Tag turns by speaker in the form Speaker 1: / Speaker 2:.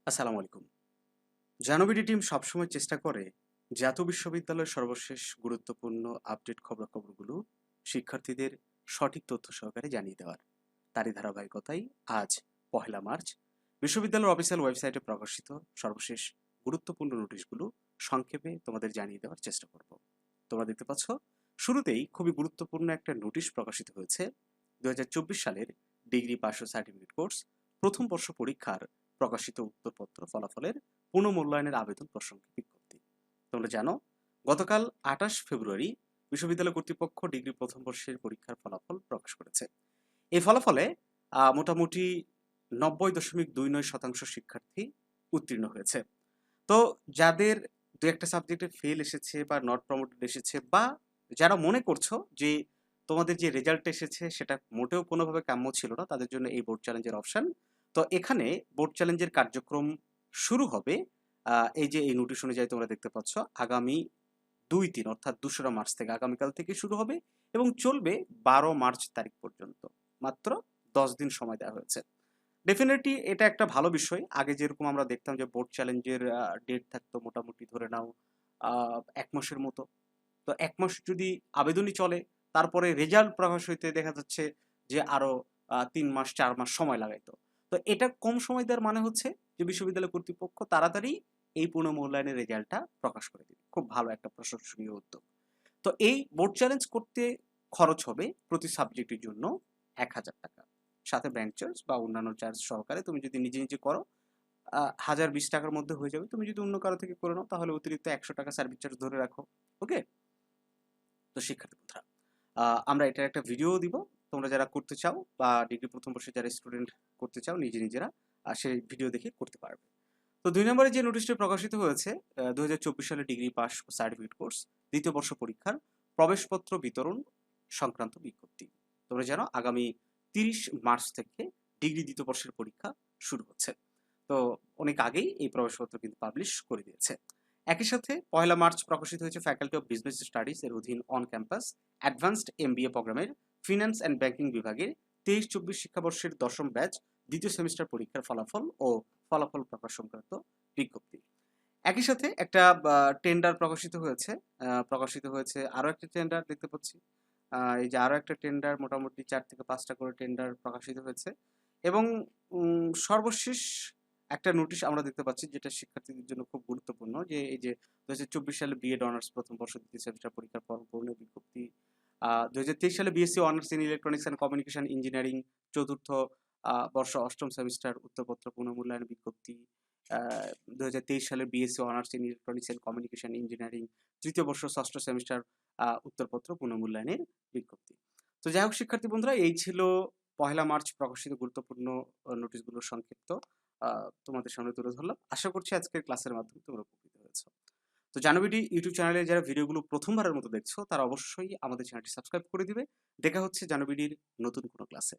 Speaker 1: আসসালামু আলাইকুম। জানুবিডি টিম সবসময় চেষ্টা করে জাতীয় বিশ্ববিদ্যালয়ের সর্বশেষ গুরুত্বপূর্ণ আপডেট খবরাখবরগুলো শিক্ষার্থীদের সঠিক তথ্য সহকারে জানিয়ে দেওয়ার। তারই ধারাবাহিকতায় আজ 1 মার্চ বিশ্ববিদ্যালয়ের অফিসিয়াল ওয়েবসাইটে প্রকাশিত সর্বশেষ গুরুত্বপূর্ণ নোটিশগুলো সংক্ষেপে তোমাদের জানিয়ে দেওয়ার চেষ্টা করব। তোমরা দেখতে পাচ্ছ শুরুতেই খুবই গুরুত্বপূর্ণ একটা নোটিশ প্রকাশিত হয়েছে। 2024 সালের ডিগ্রি পাস ও সার্টিফিকেট কোর্স প্রথম বর্ষ পরীক্ষার প্রকাশিত উত্তরপত্র ফলাফলের পুনঃমূল্যায়নের আবেদন প্রসঙ্গে বিজ্ঞপ্তি। তোমরা জানো গতকাল 28 ফেব্রুয়ারি বিশ্ববিদ্যালয় কর্তৃপক্ষ ডিগ্রি প্রথম বর্ষের পরীক্ষার ফলাফল প্রকাশ করেছে। এই ফলাফলে মোটামুটি 90.29% শিক্ষার্থী উত্তীর্ণ হয়েছে। তো যাদের দু একটা সাবজেক্টে ফেল এসেছে বা নট প্রমোটেড এসেছে, বা যারা মনে করছো যে তোমাদের যে রেজাল্ট এসেছে সেটা মোটেও কোনোভাবে কাম্য ছিল না, তাদের জন্য এই বোর্ড চ্যালেঞ্জের অপশন। তো এখানে বোর্ড চ্যালেঞ্জের কার্যক্রম শুরু হবে। এই যে এই নোটিশ অনুযায়ী তোমরা দেখতে পাচ্ছ আগামী 2-3 অর্থাৎ 2রা মার্চ থেকে, আগামীকাল থেকে শুরু হবে এবং চলবে 12 মার্চ তারিখ পর্যন্ত। মাত্র 10 দিন সময় দেওয়া হয়েছে। ডেফিনেটলি এটা একটা ভালো বিষয়। আগে যেরকম আমরা দেখতাম যে বোর্ড চ্যালেঞ্জের ডেট থাকতো মোটামুটি ধরে নাও 1 মাসের মতো। তো 1 মাস যদি আবেদনই চলে, তারপরে রেজাল্ট প্রকাশ হইতে দেখা যাচ্ছে যে আরো 3 মাস 4 মাস সময় লাগাইতো। তো এটা কম সময় দেওয়ার মানে হচ্ছে যে বিশ্ববিদ্যালয় কর্তৃপক্ষ তাড়াতাড়ি এই পুনঃমূল্যায়নের রেজাল্টটা প্রকাশ করে দিবে। খুব ভালো একটা প্রশংসনীয় উদ্যোগ। তো এই বোর্ড চ্যালেঞ্জ করতে খরচ হবে প্রতি সাবজেক্টের জন্য 1000 টাকা, সাথে ব্যাংক চার্জ বা অন্যান্য চার্জ সহকারে। তুমি যদি নিজে নিজে করো 1020 টাকার মধ্যে হয়ে যাবে। তুমি যদি অন্য কারো থেকে করে নাও তাহলে অতিরিক্ত 100 টাকা সার্ভিস চার্জ ধরে রাখো। ওকে? তো শিক্ষার্থী বন্ধুরা, আমরা এটার একটা ভিডিও দিব। তোমরা যারা করতে চাও বা ডিগ্রি প্রথম বর্ষে যারা স্টুডেন্ট করতে চাও নিজেরা সেই ভিডিও দেখে করতে পারবে। তো 2 নম্বরে যে নোটিশটি প্রকাশিত হয়েছে 2024 সালে ডিগ্রি পাস ও সার্টিফিকেট কোর্স দ্বিতীয় বর্ষ পরীক্ষার প্রবেশপত্র বিতরণ সংক্রান্ত বিজ্ঞপ্তি। তোমরা জানো আগামী 30 মার্চ থেকে ডিগ্রি দ্বিতীয় বর্ষের পরীক্ষা শুরু হচ্ছে। তো অনেক আগেই এই প্রবেশপত্র কিন্তু পাবলিশ করে দিয়েছে। একই সাথে 1 মার্চ প্রকাশিত হয়েছে ফ্যাকাল্টি অফ বিজনেস স্টাডিজ এর অধীন অন ক্যাম্পাস অ্যাডভান্সড এমবিএ প্রোগ্রামের ফিন্যান্স অ্যান্ড ব্যাংকিং বিভাগের 23-24 শিক্ষাবর্ষের 10ম ব্যাচ দ্বিতীয় সেমিস্টার পরীক্ষার ফলাফল ও ফলাফল প্রকাশ সংক্রান্ত বিজ্ঞপ্তি। একই সাথে একটা টেন্ডার প্রকাশিত হয়েছে আরো একটা টেন্ডার দেখতে পাচ্ছি। এই যে আরো একটা টেন্ডার, মোটামুটি 4 থেকে 5টা করে টেন্ডার প্রকাশিত হয়েছে। এবং সর্বশেষ একটা নোটিশ আমরা দেখতে পাচ্ছি যেটা শিক্ষার্থীদের জন্য খুব গুরুত্বপূর্ণ, যে এই যে 2024 সালে বিএড অনার্স প্রথম বর্ষ দ্বিতীয় সেমিস্টার পরীক্ষার ফল পূরণের বিজ্ঞপ্তি। 2023 সালে BSc honours in electronics and communication engineering চতুর্থ বর্ষ অষ্টম সেমিস্টার উত্তরপত্র পুনঃমূল্যায়ন বিজ্ঞপ্তি। 2023 সালে BSc honours in electronics and communication engineering তৃতীয় বর্ষ ষষ্ঠ সেমিস্টার উত্তরপত্র পুনঃমূল্যায়নের বিজ্ঞপ্তি। তো যাই হোক শিক্ষার্থী বন্ধুরা, এই ছিল 1 মার্চ প্রকাশিত গুরুত্বপূর্ণ নোটিশগুলোর সংক্ষিপ্ত তোমাদের সামনে তুলে ধরলাম। আশা করছি আজকের ক্লাসের মাধ্যমে তোমরা উপকৃত হয়েছো। তো জানুবিডি ইউটিউব চ্যানেলে যারা ভিডিওগুলো প্রথমবারের মতো দেখছো তারা অবশ্যই আমাদের চ্যানেলটি সাবস্ক্রাইব করে দিবে। দেখা হচ্ছে জানুবিডির নতুন কোনো ক্লাসে।